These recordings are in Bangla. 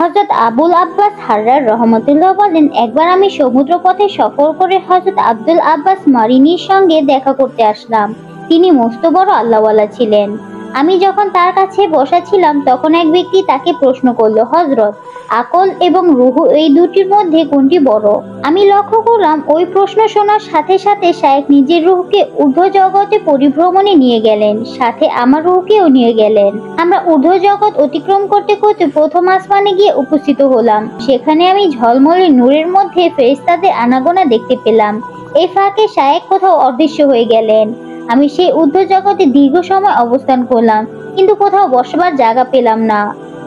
হযরত আবুল আব্বাস হাররার রহমতুল্লাহ বলেন, একবার আমি সমুদ্র পথে সফর করে হযরত আব্দুল আব্বাস মারিনির সঙ্গে দেখা করতে আসলাম। তিনি মস্ত বড় আল্লাহওয়ালা ছিলেন। আমি যখন তার কাছে বসা ছিলাম তখন এক ব্যক্তি তাকে প্রশ্ন করলো, হযরত, আকল এবং রূহ এই দুটির মধ্যে কোনটি বড়? আমি লক্ষ্য করলাম ওই প্রশ্ন শোনার সাথে সাথে শায়েখ নিজের রূহকে ঊর্ধ্ব জগতে পরিভ্রমণে নিয়ে গেলেন, সাথে আমার রূহকেও নিয়ে গেলেন। আমরা ঊর্ধ্ব জগৎ অতিক্রম করতে করতে প্রথম আসমানে গিয়ে উপস্থিত হলাম। সেখানে আমি ঝলমলে নূরের মধ্যে ফেরেশতাদের আনাগোনা দেখতে পেলাম। এই ফাঁকে শায়েখ কোথাও অদৃশ্য হয়ে গেলেন। আমি সেই ঊর্ধ্ব জগতে দীর্ঘ সময় অবস্থান করলাম, কিন্তু কোথাও বসবার জায়গা পেলাম না।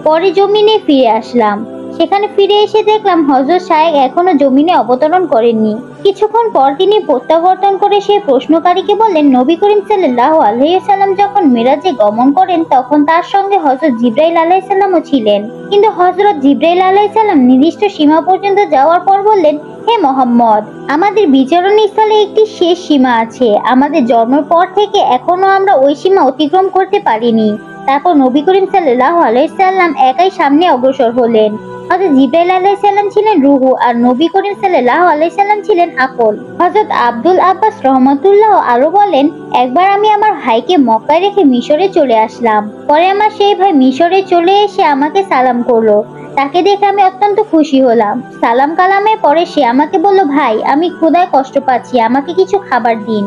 পরে জমিনে ফিরে আসলাম। সেখানে ফিরে এসে দেখলাম হযরত শায়েখ এখনো জমিনে অবতরণ করেননি। কিছুক্ষণ পর তিনি প্রত্যাবর্তন করে সেই প্রশ্নকারীকে বললেন, নবী করিম সাল্লাল্লাহু আলাইহি ওয়াসাল্লাম যখন মিরাজে গমন করেন তখন তার সঙ্গে হযরত জিবরাইল আলাইহিস সালামও ছিলেন। কিন্তু হযরত জিবরাইল আলাইহিস সালাম নির্দিষ্ট সীমা পর্যন্ত যাওয়ার পর বললেন, হে মুহাম্মদ, আমাদের বিচরণ স্থলে একটি শেষ সীমা আছে। আমাদের জন্মের পর থেকে এখনো আমরা ওই সীমা অতিক্রম করতে পারিনি। তারপর নবী করিম সাল্লাল্লাহু আলাইহি সাল্লাম একাই সামনে অগ্রসর হলেন। হযরত জিবরাইল আলাইহিস সালাম ছিলেন রূহ আর নবী করিম সাল্লাল্লাহু আলাইহি সাল্লাম ছিলেন আকল। হযরত আব্দুল আব্বাস রহমাতুল্লাহ আরো বলেন, একবার আমি আমার ভাইকে মক্কায় রেখে মিশরে চলে আসলাম। পরে আমার সেই ভাই মিশরে চলে এসে আমাকে সালাম করলো। তাকে দেখে আমি অত্যন্ত খুশি হলাম। সালাম কালামের পরে সে আমাকে বলল, ভাই, আমি ক্ষুধায় কষ্ট পাচ্ছি, আমাকে কিছু খাবার দিন।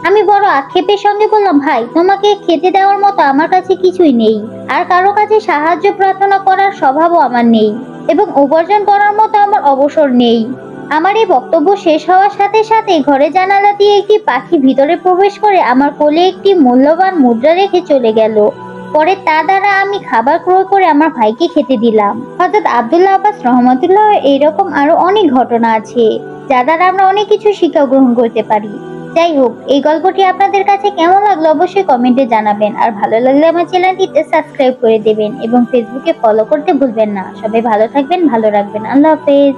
আমি বড় আক্ষেপের সঙ্গে বললাম, ভাই, তোমাকে খেতে দেওয়ার মতো আমার কাছে কিছুই নেই, আর কারো কাছে সাহায্য প্রার্থনা করার স্বভাবও আমার নেই, এবং উপার্জন করার মতো আমার অবসর নেই। আমার এই বক্তব্য শেষ হওয়ার সাথে সাথে ঘরে জানালা দিয়ে একটি পাখি ভিতরে প্রবেশ করে আমার কোলে একটি মূল্যবান মুদ্রা রেখে চলে গেল। পরে তা দ্বারা আমি খাবার ক্রয় করে আমার ভাইকে খেতে দিলাম। হযরত আব্দুল্লাহ আব্বাস রহমতুল্লাহ এইরকম আরো অনেক ঘটনা আছে যা দ্বারা আমরা অনেক কিছু শিক্ষা গ্রহণ করতে পারি। যাই হোক, এই গল্পটি আপনাদের কাছে কেমন লাগলো অবশ্যই কমেন্টে জানাবেন, আর ভালো লাগলে আমার চ্যানেলটিতে সাবস্ক্রাইব করে দেবেন এবং ফেসবুকে ফলো করতে ভুলবেন না। সবাই ভালো থাকবেন, ভালো রাখবেন। আল্লাহ হাফেজ।